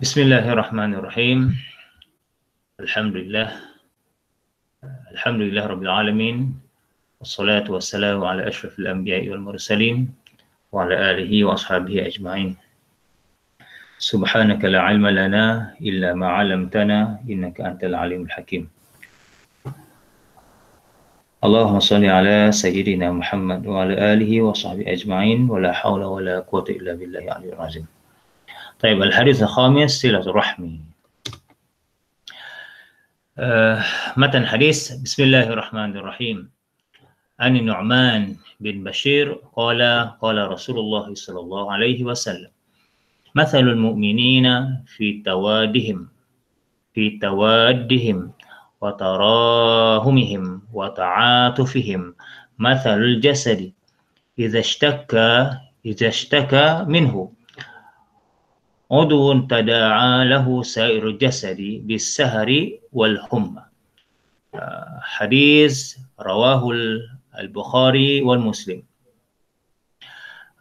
Bismillahirrahmanirrahim. Alhamdulillah. Alhamdulillah Rabbil Alamin. Wassalatu wassalamu ala ashrafil anbiya'i wal mursalin wa ala alihi wa ashabihi ajma'in. Subhanaka la ilma lana illa ma 'allamtana innaka antal alimul hakim. Allahumma salli ala sayyidina Muhammad wa ala alihi wa sahbihi ajma'in wa la hawla wa la quwwata illa billahi al-'aliyyil 'azim. طيب الحديث الخامس صلة الرحم. متن حديث بسم الله الرحمن الرحيم. عن النعمان بن بشير قال قال رسول الله صلى الله عليه وسلم مثل المؤمنين في توادهم وتراهمهم وتعاطفهم مثل الجسد إذا اشتكى منه عضو تداعى له سائر الجسد بالسهر والحمى. Hadis rawahu al-Bukhari wal Muslim.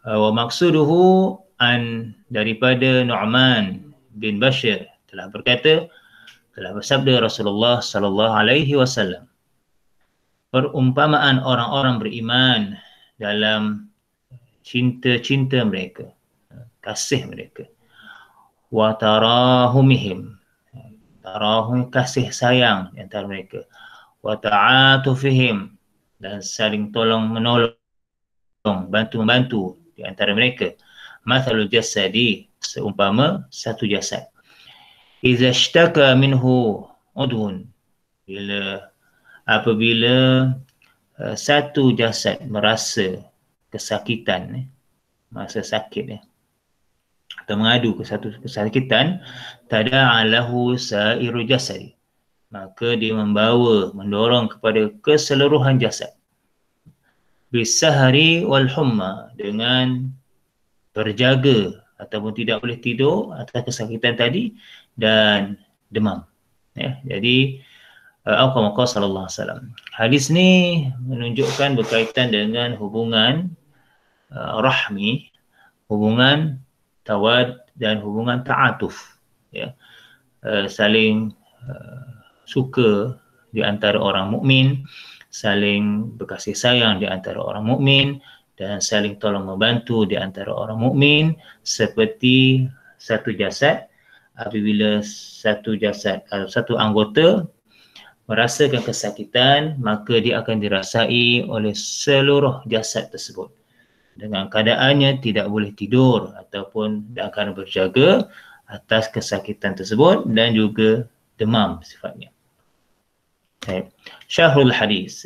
Wa maksuduhu an daripada Nu'man bin Bashir telah bersabda Rasulullah sallallahu alaihi wasallam, perumpamaan orang-orang beriman dalam cinta mereka, kasih mereka, wa tarahumihim, tarahum kasih sayang di antara mereka, wa ta'atufihim dan saling tolong menolong, bantu-membantu di antara mereka, mathalul jasadi seumpama satu jasad, idza ishtaka minhu udhun, apabila satu jasad merasa kesakitan, merasa sakit atau mengadu ke satu kesakitan, tada'a lahu sa'iru jasadi, maka dia mendorong kepada keseluruhan jasad, bisahari wal humma, dengan berjaga ataupun tidak boleh tidur atas kesakitan tadi dan demam. Jadi Al-Qamaqah sallallahu alaihi wasallam. Hadis ni menunjukkan berkaitan dengan hubungan rahmi, hubungan tawad dan hubungan ta'atuf, saling suka di antara orang mukmin, saling berkasih sayang di antara orang mukmin, dan saling tolong membantu di antara orang mukmin, seperti satu jasad. Apabila satu anggota merasakan kesakitan, maka dia akan dirasai oleh seluruh jasad tersebut. Dengan keadaannya tidak boleh tidur ataupun akan berjaga atas kesakitan tersebut dan juga demam sifatnya. Syarah hadis.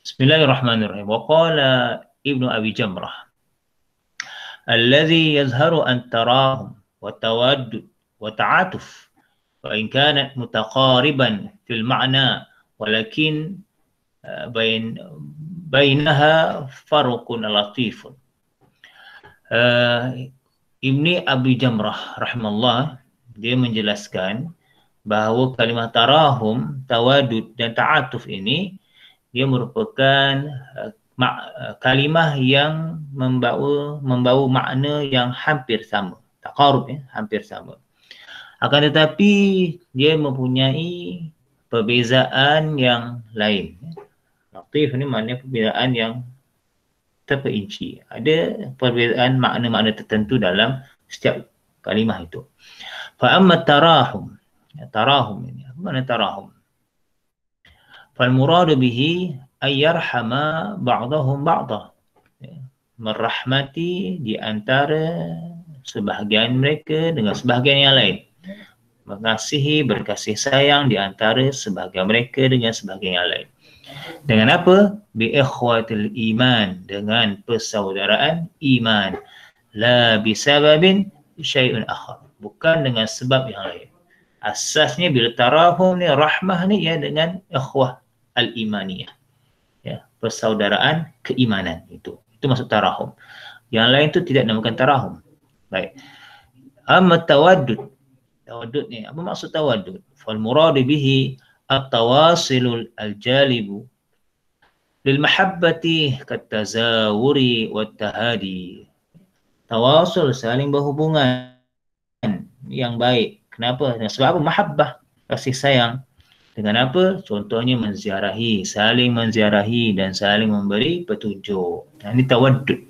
Bismillahirrahmanirrahim. Wa qala Ibnu Abi Jamrah, alladhi yazharu an tarahum wa tawaddud wa ta'atuf wa in kanat mutaqariban fil ma'na walakin bainaha farqun latifun. Ibni Abi Jamrah rahimahullah, dia menjelaskan bahawa kalimah tarahum, tawadud dan ta'atuf ini dia merupakan kalimah yang membawa makna yang hampir sama, taqarub, hampir sama. Akan tetapi dia mempunyai perbezaan yang lain. Latif ni maknanya perbezaan yang terperinci. Ada perbezaan makna-makna tertentu dalam setiap kalimah itu. Fa amma tarahum, tarahum ini apa makna tarahum? Fal muradu bihi ay yarhama ba'dahum ba'dah, merahmati di antara sebahagian mereka dengan sebahagian yang lain, mengasihi, berkasih sayang di antara sebahagian mereka dengan sebahagian yang lain. Dengan apa? Bi ikhwatil iman, dengan persaudaraan iman. La bisababin syai'un akhar, bukan dengan sebab yang lain. Asasnya bila tarahum ni, rahmah ni, dengan ikhwah al-imaniyah, persaudaraan keimanan, itu maksud tarahum. Yang lain tu tidak namakan tarahum. Baik. Amma tawaddud ni, apa maksud tawaddud? Fal muradu bihi at-tawasilul al-jalibu lil mahabbati katazawuri wat tahadi. Tawasul, saling berhubungan yang baik. Kenapa? Sebab apa? Mahabbah, kasih sayang. Dengan apa? Contohnya menziarahi, saling menziarahi dan saling memberi petunjuk. Ini tawaddud.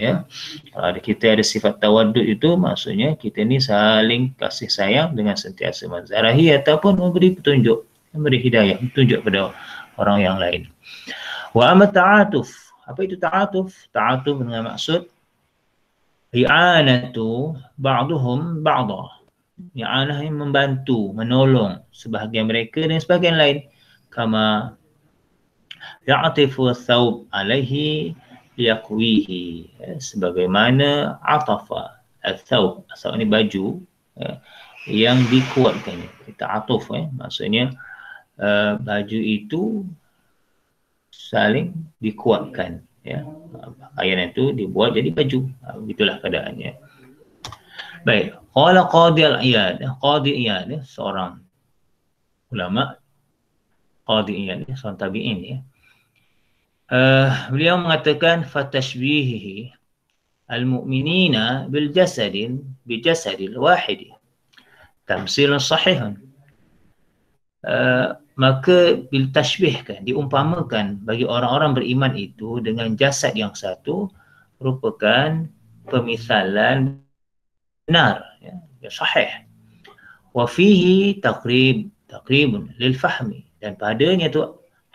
Ya. Kalau kita ada sifat tawaddud itu maksudnya kita ni saling kasih sayang dengan sentiasa menziarahi ataupun memberi petunjuk, memberi hidayah, petunjuk kepada orang yang lain. Wa amma ta'atuf. Apa itu ta'atuf? Ta'atuf dengan maksud i'anatu ba'duhum ba'dah. I'anah yang membantu, menolong sebahagian mereka dan sebahagian lain. Kama ya'tifu thawb alaihi liyaqwihi. Sebagaimana atafa al-thawb. Thawb ni baju yang dikuatkannya. Kita atuf maksudnya baju itu saling dikuatkan, ya. Pakaian itu dibuat jadi baju. Begitulah keadaannya. Baik, qala Qadi al-Iyad. Qadi Iyad seorang ulama, Qadi Iyad seorang tabi'in, ya. Beliau mengatakan fatashbihihi al-mu'minina bil jasadil wahidi tamsilun sahihun. Maka bil tashbihkan, diumpamakan bagi orang-orang beriman itu dengan jasad yang satu merupakan pemisalan benar, ya, sahih. Wa fihi taqribun lil fahmi, dan padanya tu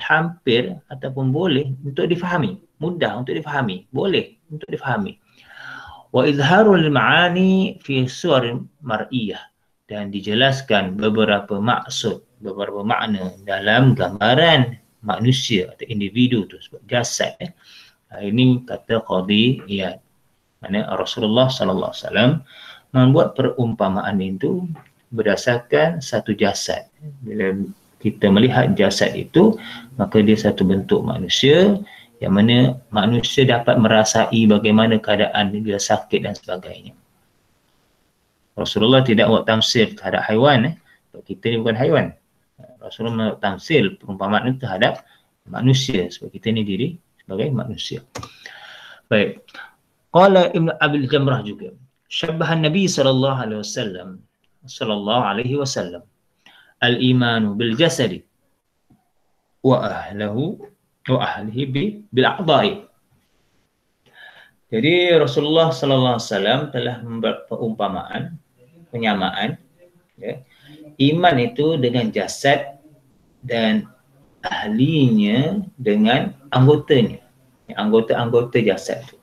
hampir ataupun boleh untuk difahami, mudah untuk difahami, boleh untuk difahami. Wa izharul ma'ani fi suwar mar'iyah, dan dijelaskan beberapa maksud, beberapa makna dalam gambaran manusia atau individu tu, sebab jasad. Ini kata Qadi Iyad. Maksudnya Rasulullah sallallahu alaihi wasallam membuat perumpamaan itu berdasarkan satu jasad. Bila kita melihat jasad itu, maka dia satu bentuk manusia yang mana manusia dapat merasai bagaimana keadaan bila sakit dan sebagainya. Rasulullah tidak buat tamsil terhadap haiwan. Kita ni bukan haiwan. Rasulullah tamsil perumpamaan itu terhadap manusia, sebab kita ni diri sebagai manusia. Baik. Qala Ibn Abil Jamrah juga, syabbahan Nabi sallallahu alaihi wasallam al-imanu bil jasadi wa ahlihi bil a'dha'i. Jadi Rasulullah sallallahu alaihi wasallam telah membuat perumpamaan, penyamaan, ya, iman itu dengan jasad dan ahlinya dengan anggotanya, anggota-anggota jasad itu.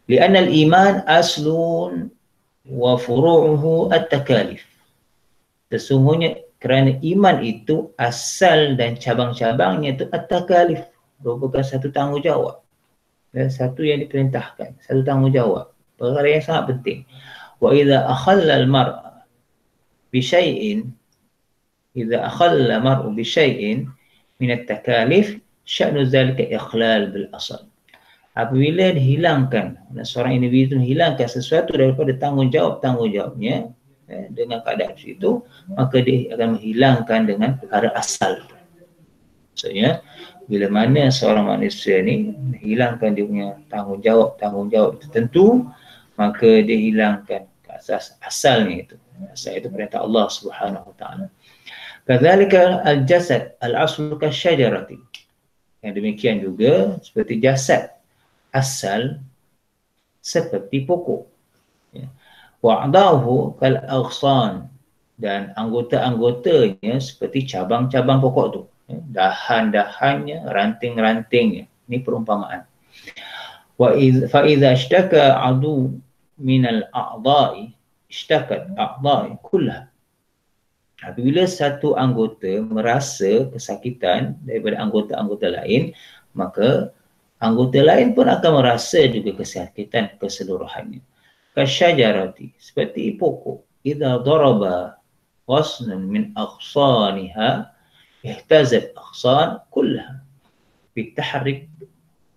Li'anna al-iman aslun wa furu'uhu at-takalif. Sesungguhnya kerana iman itu asal dan cabang-cabangnya itu at-takalif, merupakan satu tanggungjawab, dan satu yang diperintahkan, satu tanggungjawab, perkara yang sangat penting. Wa idza akhalla al-mar'a bi syai'in, idza akhalla mar'u bi syai'in min at-takalif, sya'nu dzalika ikhlal bil asal. Apabila dihilangkan, seorang individu hilangkan sesuatu daripada tanggungjawabnya dengan keadaan itu, maka dia akan menghilangkan dengan perkara asal. Maksudnya, bila mana seorang manusia ni menghilangkan dia punya tanggungjawab tertentu, maka dia hilangkan asas asalnya itu. Asal itu perintah Allah Subhanahu wa taala. Kadzalika al-jasad al-aslu kasyajarati. Yang demikian juga seperti jasad asal seperti pokok. Wa'dahu kal aghsan, dan anggota-anggotanya seperti cabang-cabang pokok tu, dahan-dahannya, ranting-rantingnya. Ini perumpamaan. Fa idza ishtaka adu min al-a'dha'i ishtakat a'dha'i kullaha. Apabila satu anggota merasa kesakitan daripada anggota-anggota lain, maka anggota lain pun akan merasa juga kesakitan keseluruhannya. Kasyajarati, seperti pokok, idza daraba ghasnan min aghsaniha ihtazat aghsan kullaha bitahrik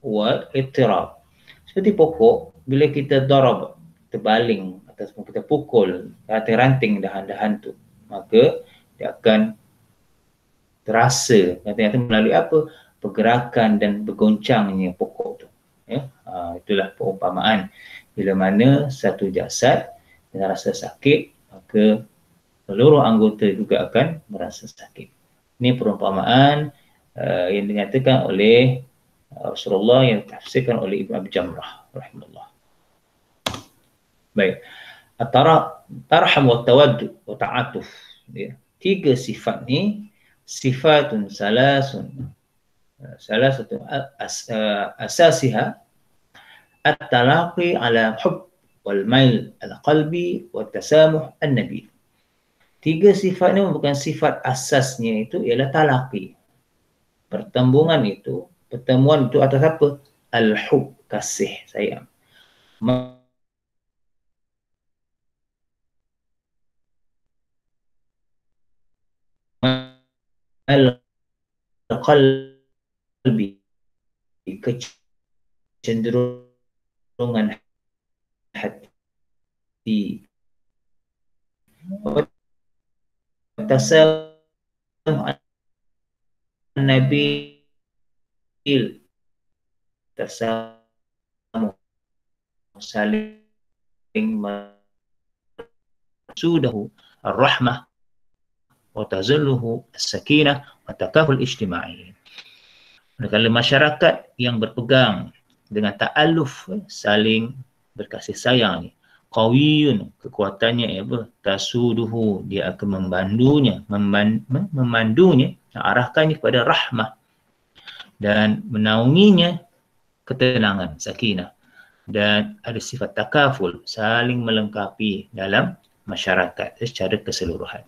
wa ittirab. Seperti pokok, bila kita darab, kita baling ataupun kita pukul ranting-ranting dahan-dahan tu, maka dia akan terasa ranting-ranting melalui apa? Pergerakan dan bergoncangnya pokok tu. Ya? Itulah perumpamaan bila mana satu jasad dengan rasa sakit, maka seluruh anggota juga akan merasa sakit. Ini perumpamaan yang dinyatakan oleh Rasulullah yang ditafsirkan oleh Ibn Abi Jamrah rahimahullah. Baik. Tarham wa tawaddud wa ta'atuf. Ya. 3 sifat ni sifatun salasatun asasiha at-talaqi ala hub wal mail al-qalbi wa tasamuh an-nabi. 3 sifat ni merupakan sifat asasnya itu ialah talaqi. Pertemuan itu atas apa? Al-hub, kasih sayang. Al-qalbi, kecenderungan hati. Tasamuh an-nabil, tasamuh, saling sudahu ar-rahmah wa tazalluhu as-sakinah wa takaful ijtima'i. Kalau masyarakat yang berpegang dengan ta'aluf, saling berkasih sayang ni, qawiyun, kekuatannya apa? Tasuduhu, dia akan memandunya, arahkannya kepada rahmah dan menaunginya ketenangan, sakinah, dan ada sifat takaful, saling melengkapi dalam masyarakat secara keseluruhan.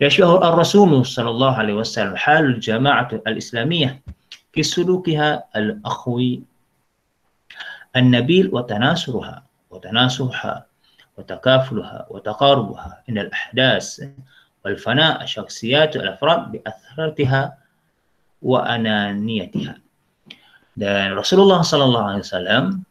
Yashbahu ar-Rasul sallallahu alaihi wasallam halul jama'ah al-islamiyah fi sulukiha al-akhwi an-nabil wa tanasuruha wa tanasuha wa takafuluha wa taqarubuha inda al-ahdas wal fana' syakhsiyat al-afrad bi atharatiha wa ananiyatiha. Dan Rasulullah sallallahu alaihi wasallam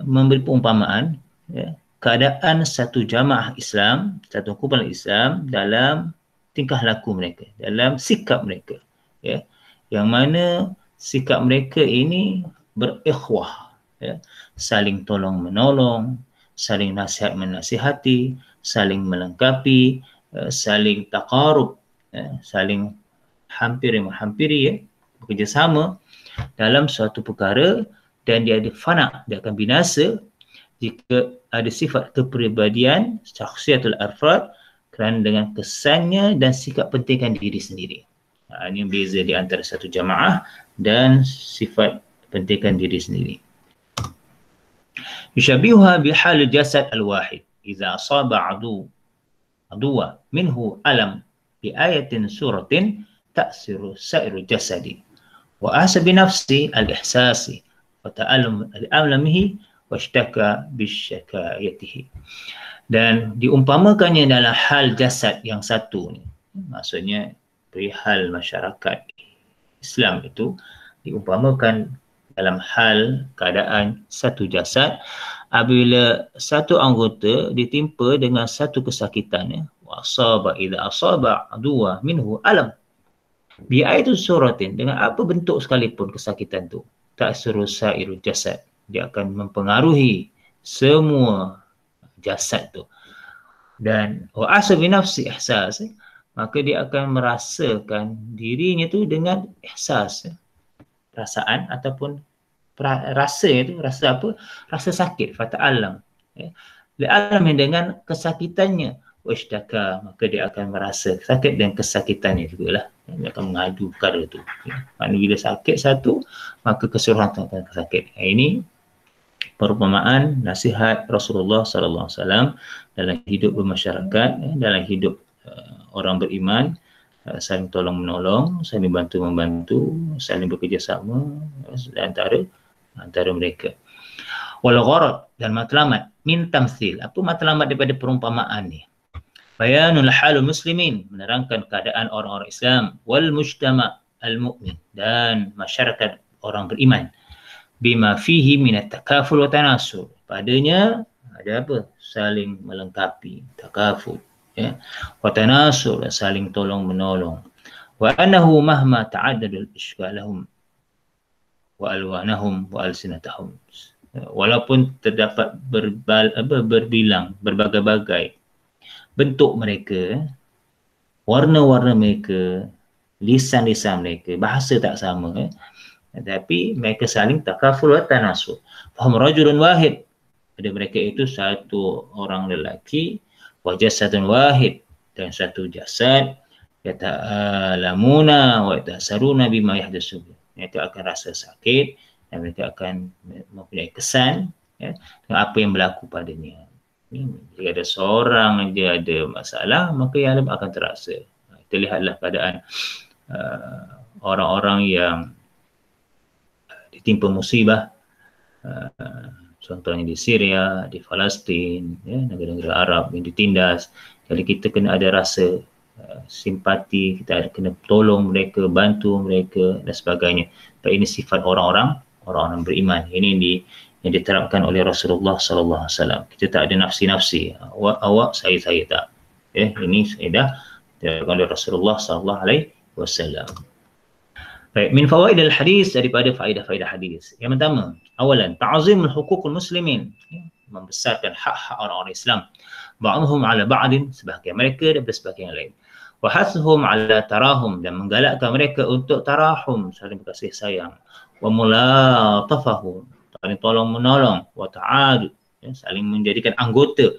memberi perumpamaan, ya, keadaan satu jamaah Islam, satu kumpulan Islam dalam tingkah laku mereka, dalam sikap mereka, ya, yang mana sikap mereka ini berikhwah, ya, saling tolong menolong, saling nasihat menasihati, saling melengkapi, saling taqarub, ya, saling hampir menghampiri, ya, bekerjasama dalam suatu perkara, dan dia ada fana', dia akan binasa jika ada sifat kepribadian syakhsiyatul afrad kerana dengan kesannya dan sikap pentingkan diri sendiri. Ini beza di antara satu jamaah dan sifat pentingkan diri sendiri. Yushabihuha bihal jasad al-wahid idza asaba aduwa minhu alam bi ayatin suratin ta'siru sa'iru jasadi wa ahsa bi nafsi al-ihsasi wa ta'allum al-alamihi washtaka bisyakayatihi. Dan diumpamakannya dalam hal jasad yang satu ni, maksudnya perihal masyarakat Islam itu diumpamakan dalam hal keadaan satu jasad apabila satu anggota ditimpa dengan satu kesakitan, ya, wa asaba idza asaba aduwa minhu alam bi ayatu suratin, dengan apa bentuk sekalipun kesakitan tu, ta'suru sa'iru jasad, dia akan mempengaruhi semua jasad tu. Dan wa asabi nafsi ihsas, maka dia akan merasakan dirinya tu dengan ihsas, perasaan ataupun rasa itu, rasa apa? Rasa sakit, fata'allam, ya. Li'alam dengan kesakitannya, washtaka, maka dia akan merasa sakit dan kesakitannya jugalah. Dia akan mengadu perkara itu. Ya. Maksudnya bila sakit satu, maka keseluruhan akan sakit. Ini perumpamaan nasihat Rasulullah sallallahu alaihi wasallam dalam hidup bermasyarakat, ya, dalam hidup orang beriman, saling tolong menolong, saling bantu membantu, saling bekerjasama antara mereka. Wal gharad, dan matlamat min tamthil. Apa matlamat daripada perumpamaan ni? Bayanul halul muslimin, menerangkan keadaan orang-orang Islam, wal mujtama' al-mu'min, dan masyarakat orang beriman, bima fihi minat takaful wa tanasur, padanya ada apa? Saling melengkapi, takaful, ya, wa tanasur, saling tolong menolong, wa annahu mahma ta'addadul ishkalahum wa alwanahum wa alsinatahum, walaupun terdapat berbilang berbagai-bagai bentuk mereka, warna-warna mereka, lisan-lisan mereka, bahasa tak sama, tetapi mereka saling takaful wa tanasub. Fahum rajulun wahid, pada mereka itu satu orang lelaki, wa jasadun wahid, dan satu jasad, yata'alamuna wa yatasaruna bima yahdasu. Mereka akan rasa sakit dan mereka akan mempunyai kesan, ya, dengan apa yang berlaku padanya. Jika ada seorang dia ada masalah, maka yang lain akan terasa. Kita lihatlah keadaan orang-orang yang ditimpa musibah, contohnya di Syria, di Palestin, ya, negara-negara Arab yang ditindas. Jadi kita kena ada rasa simpati, kita ada kena tolong mereka, bantu mereka dan sebagainya. Dan ini sifat orang-orang beriman. Ini yang diterapkan oleh Rasulullah sallallahu alaihi wasallam. Kita tak ada nafsi-nafsi, awak saya tak. Ini saya dah diterapkan oleh Rasulullah sallallahu alaihi wasallam. Baik, min fawaid al-hadis, daripada faedah-faedah hadis. Yang pertama, awalan ta'zimul huququl muslimin, membesarkan hak-hak orang-orang Islam. Ba'dhum 'ala ba'din, sebahagian mereka daripada sebahagian yang lain. Wa hassuhum 'ala tarahum, dan menggalakkan mereka untuk tarahum, saling berkasih sayang. Wa mulatafahum, saling tolong menolong. Wa ta'adud, saling menjadikan anggota.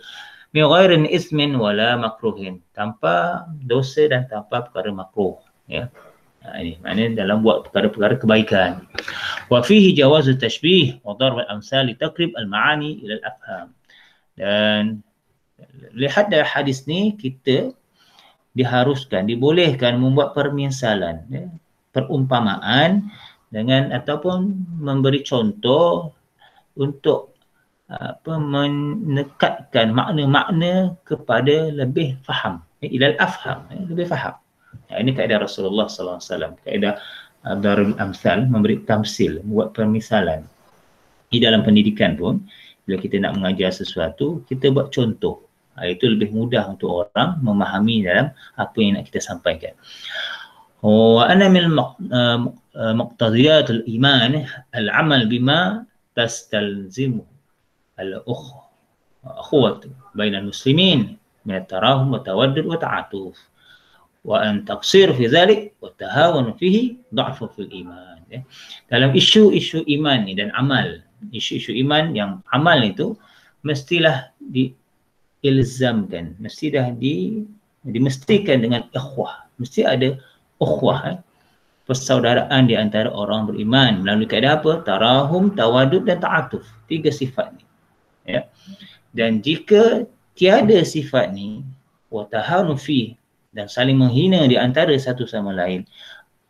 Min ghairin ismin wala makruhin, tanpa dosa dan tanpa perkara makruh, ya. Ini maknanya dalam buat perkara-perkara kebaikan. Wa fihi jawaz at-tashbih wa darb al-amsal li taqrib al-ma'ani ila al-afham. Dan lihat dari hadis ni, kita diharuskan, dibolehkan membuat permisalan, ya, perumpamaan dengan ataupun memberi contoh untuk menekatkan makna-makna kepada lebih faham, ila al-afham, lebih faham. Ini kaedah Rasulullah sallallahu alaihi wasallam, kaedah darul amsal, memberi tamsil, buat permisalan. Di dalam pendidikan pun, bila kita nak mengajar sesuatu, kita buat contoh. Itu lebih mudah untuk orang memahami dalam apa yang nak kita sampaikan. Wa ana min muqtadiyat al-iman al-amal bima tastalzimu al-ukhuwah bainal muslimin min at-tarahum wa tawaddud wa ta'atuf. Wa an taqsir fi dhalik wa tahawun fihi dha'fu fil iman. Dalam isu-isu iman ni dan amal, isu-isu iman yang amal itu mestilah diilzamkan, dimestikan dengan ikhwah, mesti ada ukhuwah, persaudaraan di antara orang beriman melalui kaedah apa? Tarahum, tawadud dan ta'atuf. 3 sifat ni, ya. Dan jika tiada sifat ni, wa tahawun fihi, dan saling menghina di antara satu sama lain,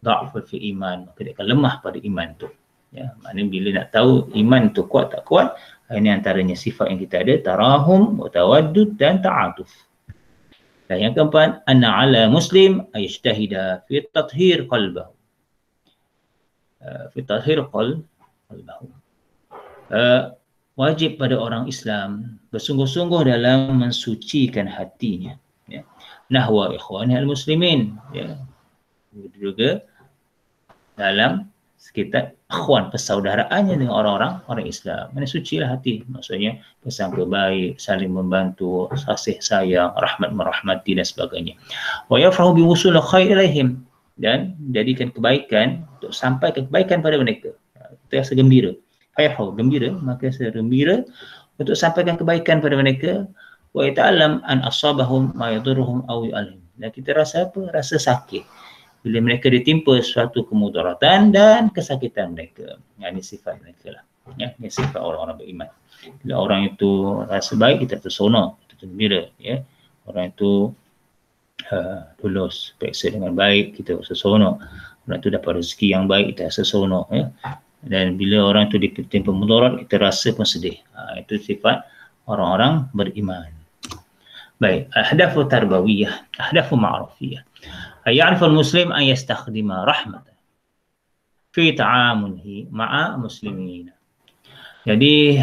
dha'ful fi iman, maka dia akan lemah pada iman tu, ya. Maknanya bila nak tahu iman tu kuat tak kuat, ini antaranya sifat yang kita ada, tarahum wa tawaddud dan ta'atuf. Dan yang keempat, anna 'ala muslim ayajtahida fi tathhir qalbahu, fi tathhir qalbahu. Wajib pada orang Islam bersungguh-sungguh dalam mensucikan hatinya, ya, nahwa ikhwani al-muslimin, ya, juga dalam sekitar ikhwan, persaudaraannya dengan orang Islam. Mana sucilah hati, maksudnya bersangka baik, saling membantu, kasih sayang, rahmat merahmati dan sebagainya. Wa yafrahu bi wusul khair ilaihim, dan jadikan kebaikan untuk sampai ke kebaikan pada mereka. Kita rasa gembira, fayafrahu, gembira, maka gembira untuk sampaikan kebaikan pada mereka. Wa yata'allam an asabahum ma yadurruhum aw yu'alhim, dan kita rasa apa? Rasa sakit bila mereka ditimpa suatu kemudaratan dan kesakitan mereka. Ini sifat mereka lah, ya. Ini sifat orang-orang beriman. Bila orang itu rasa baik, kita terseronok, kita gembira, ya. Orang itu lulus, periksa dengan baik, kita rasa seronok. Orang itu dapat rezeki yang baik, kita rasa seronok, ya. Dan bila orang itu ditimpa mudarat, kita rasa pun sedih. Itu sifat orang-orang beriman. Baik, ahdafu tarbawiyah, ahdafu ma'rufiyah. Ya'riful muslim an yastakhdima rahmatan fi ta'amulihi ma'a muslimin. Jadi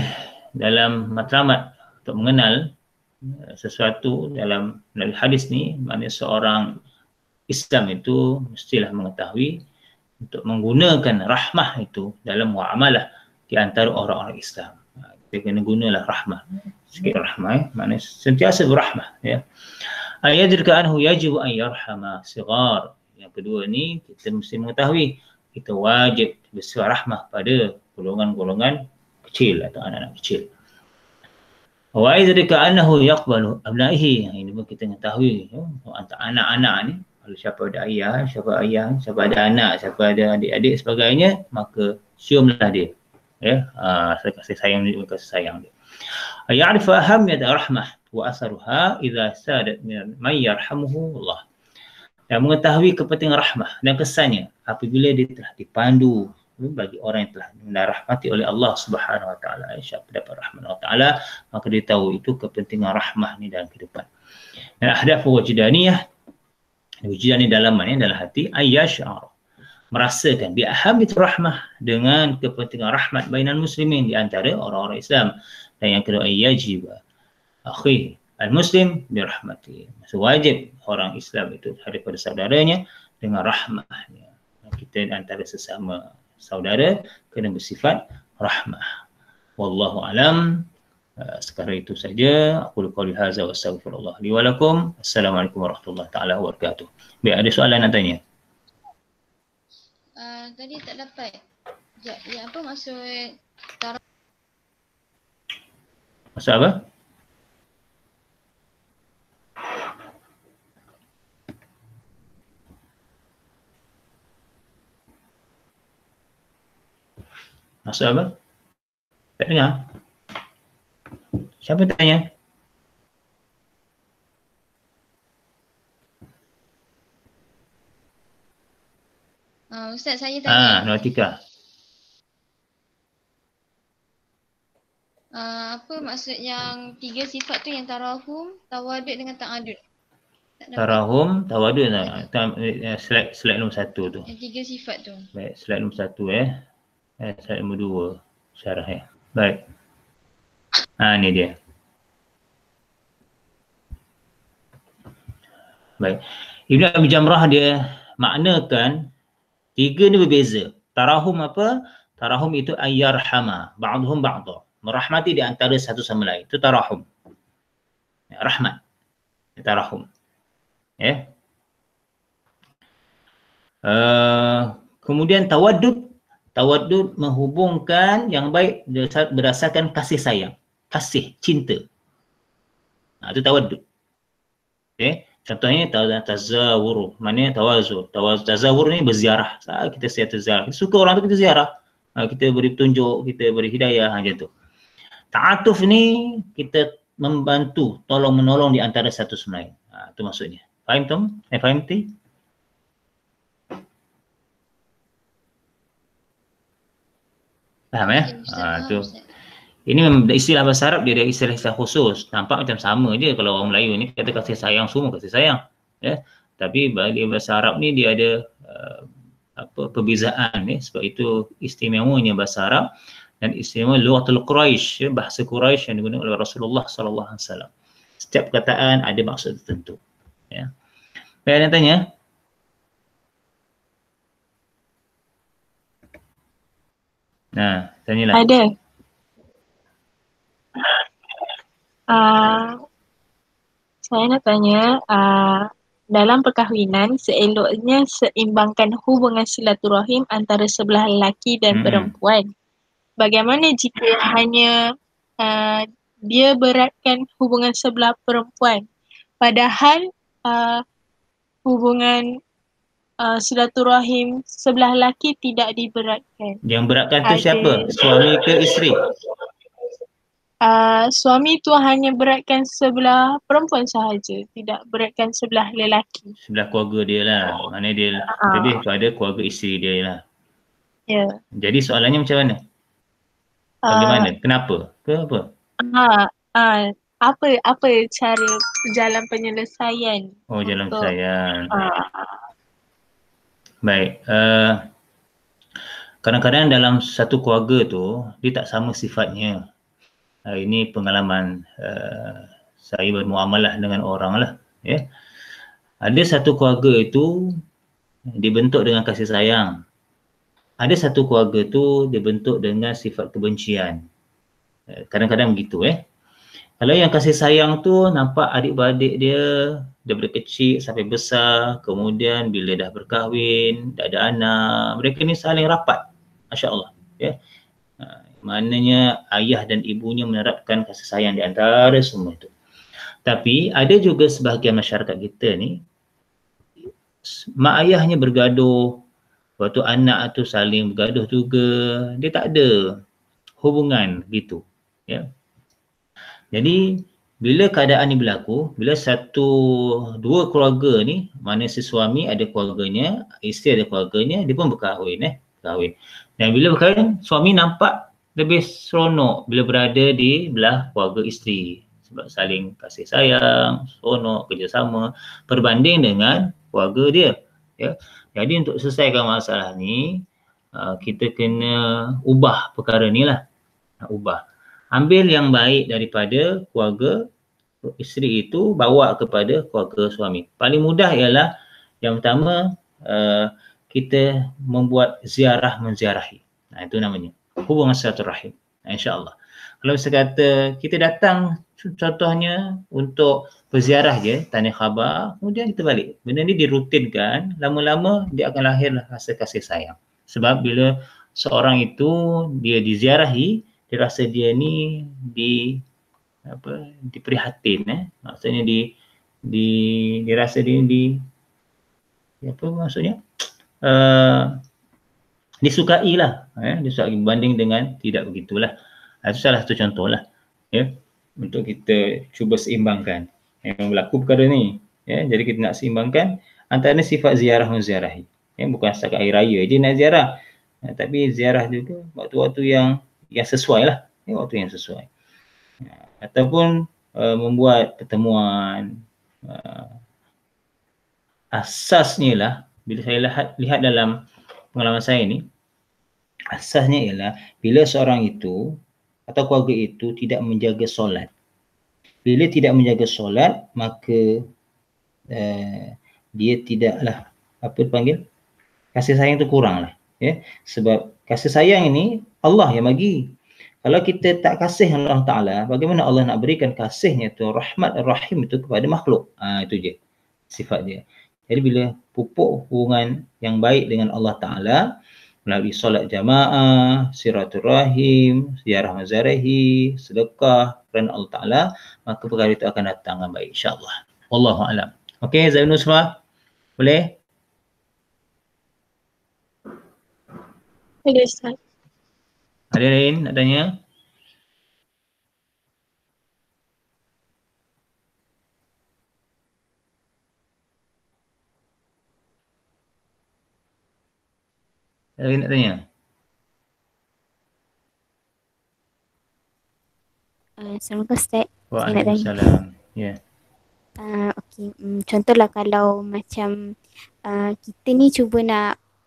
dalam matlamat untuk mengenal sesuatu dalam hadis ni, maknanya seorang Islam itu mestilah mengetahui untuk menggunakan rahmah itu dalam muamalah di antara orang-orang Islam. kita kena gunalah rahmah. Sikit rahmah, maknanya sentiasa berrahmah, ya. Ayadrika anhu yajibu an yarhama sigar. Yang kedua ni, kita mesti mengetahui kita wajib bersifat rahmah pada golongan-golongan kecil atau anak-anak kecil. Wa ayadrika annahu yaqbalu abnaihi. Ini pun kita mengetahui, ya, antara anak-anak ni, kalau siapa ada ayah, siapa ada anak, siapa ada adik-adik sebagainya, maka ciumlah dia. Ya, kasih sayang dia, kasih sayang dia. Ya'rif ahamiyat rahmah wa asaruha idza sadat min man yarhamuhu Allah. Dan mengetahui kepentingan rahmah dan kesannya apabila dia telah dipandu bagi orang yang telah dirahmati oleh Allah Subhanahu wa taala. Siapa dapat rahmat Allah taala, maka dia tahu itu kepentingan rahmah ni dalam kehidupan. Dan ahdaf wujdaniyah, wujudan ni dalaman, dalam hati, ayyash'ar, merasakan bi ahamiyat rahmah, dengan kepentingan rahmat bainal muslimin, di antara orang-orang Islam. Dan yang kedua, yajib akhi al-muslim bi rahmati, wajib orang Islam itu daripada saudaranya dengan rahmahnya. Kita antara sesama saudara kena bersifat rahmah. Wallahu alam. Sekarang itu saja. Aku qouli hadza wa astaghfirullah li wa lakum. Assalamualaikum warahmatullahi taala wabarakatuh. Baik, ada soalan nak tanya? Tadi tak dapat. Ya, apa maksud Maksud apa? Maksud apa? Tak dengar? Siapa tanya? Ustaz, saya tanya. Nautika. Apa maksud yang 3 sifat tu, yang tarahum, tawadud dengan ta'adud? Tarahum, tawadud. Slide nombor 1 tu. Yang 3 sifat tu. Baik, slide nombor 1 slide nombor 2 syarah ya. Baik. Ni dia. Baik. Ibn Abi Jamrah dia maknakan 3 ni berbeza. Tarahum apa? Tarahum itu ayyarhama ba'dhum ba'dha. Merahmati di antara satu sama lain. Itu tarahum. Ya, rahmat. Tarahum. Ya. Kemudian tawaddud. Tawaddud menghubungkan yang baik berdasarkan kasih sayang. Kasih, cinta. Itu tawaddud. Okay. Contohnya tazawur, maknanya tawazur. Tazawur ni berziarah. Kita siap ziarah. Kita suka orang tu, kita ziarah. Kita beri petunjuk, kita beri hidayah, macam tu. Ta'atuf ni kita membantu, tolong menolong di antara satu sama lain. Itu maksudnya. Faham tu? Faham tu? Faham ya? Tu. Ini istilah bahasa Arab, dia ada istilah-istilah khusus. Nampak macam sama je kalau orang Melayu ni kata kasih sayang, semua kasih sayang. Ya. Tapi bagi bahasa Arab ni dia ada perbezaan ya. Sebab itu istimewanya bahasa Arab dan istimewa lughatul Quraisy, ya, bahasa Quraisy yang digunakan oleh Rasulullah sallallahu alaihi wasallam. Setiap perkataan ada maksud tertentu. Ya. Baik, ada yang tanya? Tanyalah. Ada. Saya nak tanya, dalam perkahwinan seeloknya seimbangkan hubungan silaturahim antara sebelah lelaki dan perempuan. Bagaimana jika hanya dia beratkan hubungan sebelah perempuan, padahal hubungan silaturahim sebelah lelaki tidak diberatkan? Yang beratkan tu siapa? Suami ke isteri? Suami tu hanya beratkan sebelah perempuan sahaja, tidak beratkan sebelah lelaki. Sebelah keluarga dia lah. Maknanya dia lebih kepada keluarga isteri dia lah. Ya. Jadi soalannya macam mana? Bagaimana? Kenapa? Ke apa? Apa cara jalan penyelesaian? Jalan penyelesaian. Baik. Kadang-kadang dalam satu keluarga tu dia tak sama sifatnya. Ini pengalaman saya bermuamalah dengan orang lah. Ya. Ada satu keluarga itu dibentuk dengan kasih sayang. Ada satu keluarga tu dibentuk dengan sifat kebencian. Kadang-kadang begitu Kalau yang kasih sayang tu nampak adik-beradik dia daripada kecil sampai besar, kemudian bila dah berkahwin, dah ada anak, mereka ni saling rapat. Masya-Allah, maknanya ayah dan ibunya menerapkan kasih sayang di antara semua itu. Tapi ada juga sebahagian masyarakat kita ni mak ayahnya bergaduh, waktu anak tu saling bergaduh juga, dia tak ada hubungan gitu, Jadi bila keadaan ni berlaku, bila dua keluarga ni, mana si suami ada keluarganya, isteri ada keluarganya, dia pun berkahwin kahwin. Dan bila berkahwin, suami nampak lebih seronok bila berada di belah keluarga isteri, sebab saling kasih sayang, seronok, kerjasama berbanding dengan keluarga dia, Jadi untuk selesaikan masalah ni, kita kena ubah perkara ni lah. Ambil yang baik daripada keluarga isteri itu, bawa kepada keluarga suami. Paling mudah ialah yang pertama, kita membuat ziarah menziarahi. Itu namanya hubungan silaturahim. InsyaAllah. Kalau saya kata kita datang contohnya untuk berziarah je, tanya khabar, kemudian kita balik. Benda ni dirutinkan, lama-lama dia akan lahir rasa kasih sayang. Sebab bila seorang itu dia diziarahi, dia rasa dia ni diprihatin, maksudnya dirasa disukai lah, disukai berbanding dengan tidak begitulah. Itu salah satu contoh lah, untuk kita cuba seimbangkan. Yang berlaku perkara ni, jadi kita nak seimbangkan antara sifat ziarah menziarahi, bukan setakat hari raya je nak ziarah, tapi ziarah juga waktu-waktu yang sesuai lah, waktu yang sesuai. Ataupun membuat pertemuan. Asasnya lah, bila saya lihat dalam pengalaman saya ni, asasnya ialah bila seorang itu atau keluarga itu tidak menjaga solat. Bila tidak menjaga solat, maka dia tidaklah kasih sayang itu kurang lah, sebab kasih sayang ini Allah yang bagi. Kalau kita tak kasih Allah Ta'ala, bagaimana Allah nak berikan kasihnya itu, rahmat rahim itu kepada makhluk? Itu je sifat dia. Jadi bila pupuk hubungan yang baik dengan Allah Ta'ala melalui solat jamaah, silaturahim, ziarah menziarahi, sedekah kerana Allah Ta'ala, maka perkara itu akan datang dengan baik, insyaAllah. Wallahu a'lam. Okey, Zainul Nusrah, boleh? Boleh, Ustaz. Ada lain nak tanya? Ada lagi nak tanya? Assalamualaikum Ustaz. Waalaikumsalam. Ya. Okey, contohlah kalau macam kita ni cuba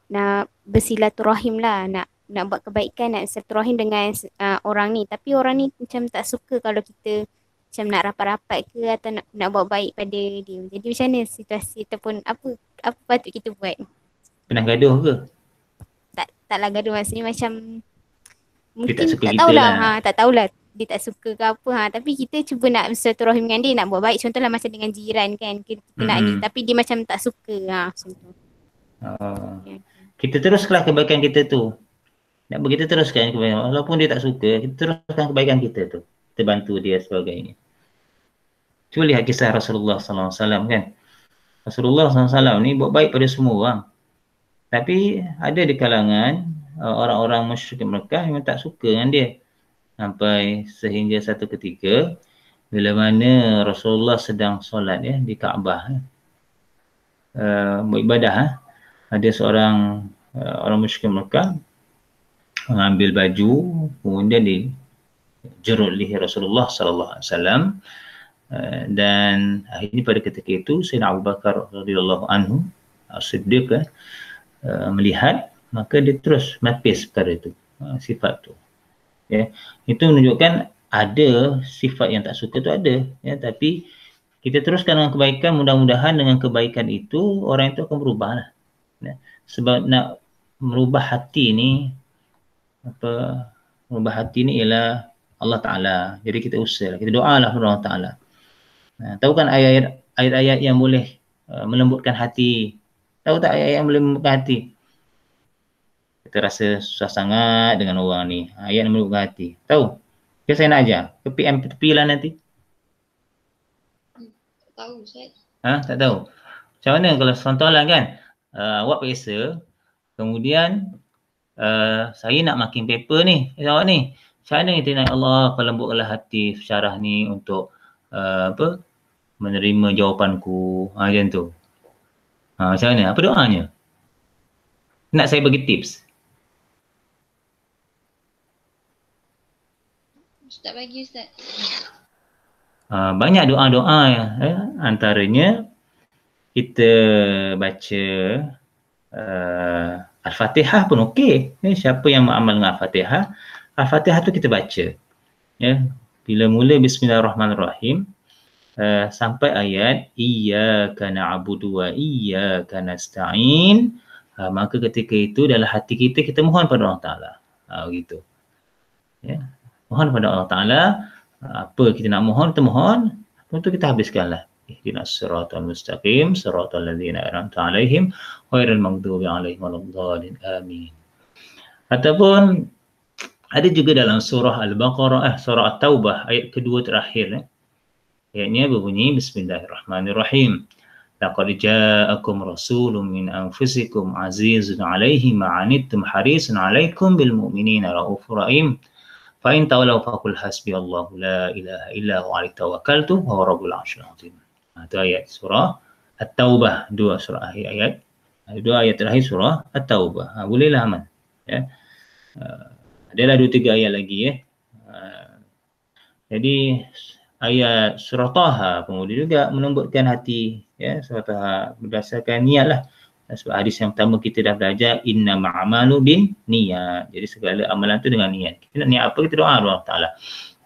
nak bersilaturahim lah, nak buat kebaikan, nak silaturahim dengan orang ni, tapi orang ni macam tak suka kalau kita macam nak rapat-rapat ke atau nak buat baik pada dia. Jadi macam mana situasi ataupun apa patut kita buat? Pernah gaduh ke? Taklah gaduh, maksudnya macam mungkin tak suka tak kita tahulah, lah. tak tahulah dia tak suka ke apa, tapi kita cuba nak silaturahim dengan dia, nak buat baik, contohlah macam dengan jiran kan, kita nak ni, tapi dia macam tak suka macam tu. Kita teruskanlah kebaikan kita tu. Kita teruskan kebaikan, walaupun dia tak suka, kita teruskan kebaikan kita tu, kita bantu dia sebagainya. Cuba lihat kisah Rasulullah SAW kan. Rasulullah SAW ni buat baik pada semua orang, tapi ada di kalangan orang-orang musyrik Mekah yang tak suka dengan dia. Sampai sehingga satu ketika bila mana Rasulullah sedang solat di Kaabah, beribadah, ada seorang orang musyrik Mekah mengambil baju, kemudian dijerut leher Rasulullah sallallahu alaihi wasallam, dan akhirnya pada ketika itu Sayyidina Abu Bakar radhiyallahu anhu As-Siddiq melihat, maka dia terus mapis perkara itu, sifat tu. Itu menunjukkan ada sifat yang tak suka tu ada, tapi kita teruskan dengan kebaikan, mudah-mudahan dengan kebaikan itu orang itu akan berubah lah. Sebab nak merubah hati ni, merubah hati ni ialah Allah Ta'ala. Jadi kita usahalah, kita doalah kepada Allah Ta'ala. Tahu kan ayat-ayat yang boleh melembutkan hati? Tahu tak ayat-ayat yang boleh melembutkan hati? Kita rasa susah sangat dengan orang ni. Ayat yang melembutkan hati. Tahu? Ke saya nak ajar? Ke PM tepi lah nanti? Tahu Ustaz. Tak tahu. Macam mana kalau contohlah kan, awak periksa, kemudian saya nak marking paper ni, awak ni. Macam mana kita nak Allah pelembutkanlah hati syarah ni untuk menerima jawapanku. Macam tu. Macam mana? Apa doanya? Nak saya bagi tips? Ustaz bagi Ustaz. Banyak doa-doa antaranya kita baca Al-Fatihah pun okey. Siapa yang beramal dengan Al-Fatihah, Al-Fatihah tu kita baca. Ya, bila mula Bismillahirrahmanirrahim sampai ayat Iyyaka na'budu wa iyyaka nasta'in, maka ketika itu dalam hati kita mohon pada Allah Ta'ala. Begitu. Ya. Mohon pada Allah Ta'ala, apa kita nak mohon, kita mohon, untuk kita habiskanlah. Ihdinas siratal mustaqim, siratal ladzina an'amta 'alaihim ghairil maghdubi 'alaihim waladdallin. Amin. Ataupun ada juga dalam surah Al-Baqarah, surah At-Taubah ayat kedua terakhir. Ayatnya berbunyi Bismillahirrahmanirrahim. Laqad ja'akum rasulun min anfusikum azizun 'alaihi ma 'anittum harisun 'alaikum bil mu'minina raufur rahim. Fa in tawallaw faqul hasbiyallahu la ilaha illa huwa 'alaihi tawakkaltu wa huwa rabbul 'arsyil 'azim. Itu ayat surah At-Taubah, dua surah akhir ayat. Dua ayat terakhir surah At-Taubah. Bolehlah aman. Ya. Adalah 2-3 ayat lagi ya. Jadi ayat surah Taha pun boleh juga melembutkan hati ya. Surah Taha berdasarkan niatlah. Sebab hadis yang pertama kita dah belajar innamal a'malu bin niyat. Jadi segala amalan tu dengan niat. Kita nak niat apa, kita doa Allah Ta'ala.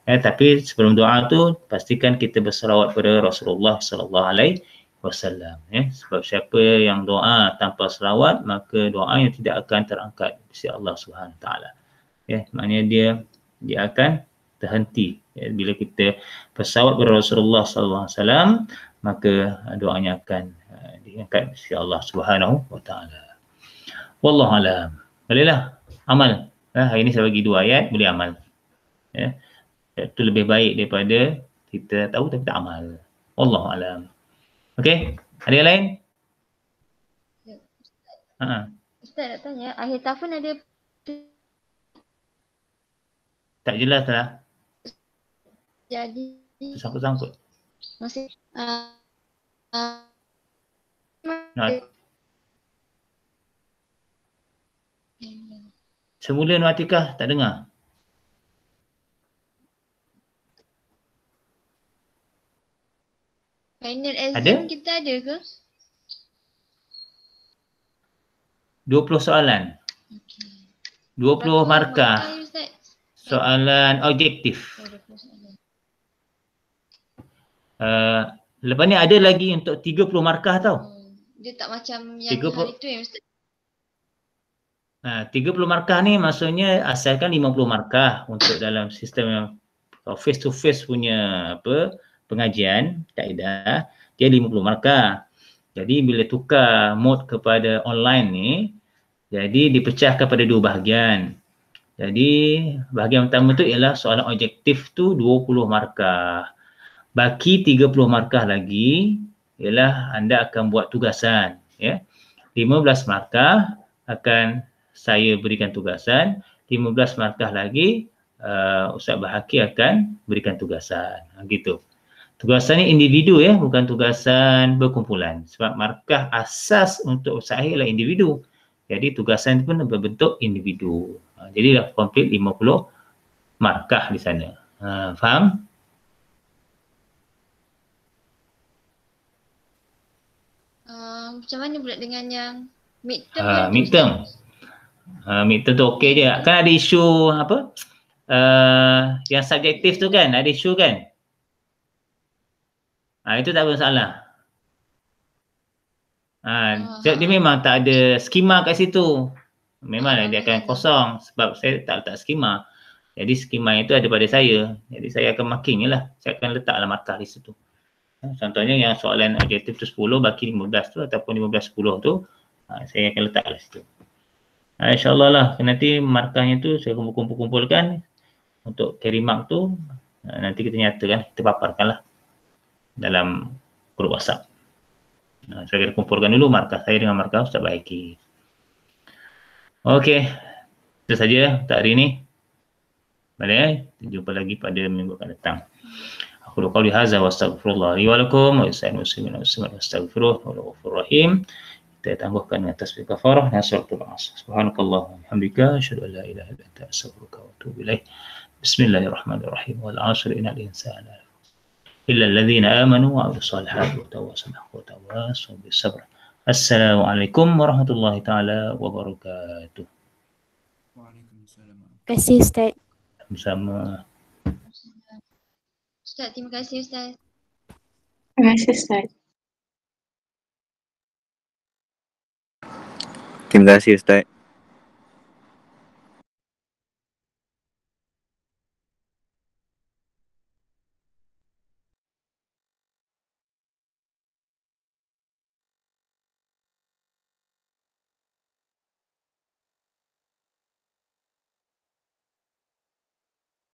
Tapi sebelum doa tu pastikan kita berselawat pada Rasulullah sallallahu alaihi wasallam ya. Sebab siapa yang doa tanpa selawat maka doanya tidak akan terangkat di sisi Allah Subhanahu Wa Taala. Ya, maknanya dia akan terhenti. Ya, bila kita berselawat pada Rasulullah sallallahu alaihi wasallam maka doanya akan diangkat di sisi Allah Subhanahu Wa Taala. Wallahu alam. Bolehlah amal. Hari ini saya bagi 2 ayat boleh amal. Ya. Itu lebih baik daripada kita tahu tapi tak amal. Wallahu alam. Okey, ada yang lain? Ya, Ustaz. Ustaz nak tanya, akhir tahun ada Tak jelas lah. jadi Sangkut-sangkut. masih Semula Nur Atikah tak dengar. final Ada? exam kita ada ke? 20 soalan. Okey. 20 markah. ya, Ustaz? Soalan objektif. 20 soalan. Lepas ni ada lagi untuk 30 markah tau. Dia tak macam yang 30. hari tu yang Ustaz. 30 markah ni maksudnya asalkan 50 markah untuk dalam sistem yang face to face punya pengajian kaedah, dia 50 markah. Jadi bila tukar mode kepada online ni, jadi dipecahkan pada 2 bahagian. Jadi bahagian pertama tu ialah soalan objektif tu 20 markah. Baki 30 markah lagi ialah anda akan buat tugasan ya. 15 markah akan saya berikan tugasan, 15 markah lagi Ustaz Bahaki akan berikan tugasan. Gitu. Tugasan ni individu ya, bukan tugasan berkumpulan. Sebab markah asas untuk usaha ialah individu. Jadi tugasan pun berbentuk individu. Jadi dah komplit 50 markah di sana. Faham? Macam mana pula dengan yang midterm? Midterm. Midterm tu okey je. Kan ada isu yang subjektif tu kan, ada isu kan? Itu tak bermasalah. Dia memang tak ada skema kat situ. Memanglah dia akan kosong sebab saya tak letak skema. Jadi skema itu ada pada saya. Jadi saya akan marking lah. Saya akan letaklah markah di situ. Contohnya yang soalan objektif tu 10 baki 15 tu ataupun 15 10 tu, saya akan letaklah situ. InsyaAllah lah nanti markahnya tu saya kumpul-kumpulkan untuk carry mark tu, nanti kita nyatakan, kita paparkan lah dalam grup WhatsApp. Saya akan kumpulkan dulu markah saya dengan markah Ustaz Baiki. Okey, itu saja untuk hari ini. Baik, jumpa lagi pada minggu akan datang. Aku qauli hadza wa astaghfirullah li wa lakum wa lisa'il muslimin wa muslimat wastaghfiruh wa ghafurur rahim. Kita tambahkan dengan tasbih kafarah dan suratul Asr. Subhanakallah wa bihamdika asyhadu an la ilaha illa anta astaghfiruka wa atubu ilaik. Bismillahirrahmanirrahim. Wal 'asri innal insana illa alladhina amanu wa 'amilus solihati wa tawassaw bis sabr. Assalamualaikum warahmatullahi taala wabarakatuh. Waalaikumsalam. Terima kasih Ustaz. Sama. Ustaz, terima kasih Ustaz. Terima kasih Ustaz. Terima kasih Ustaz.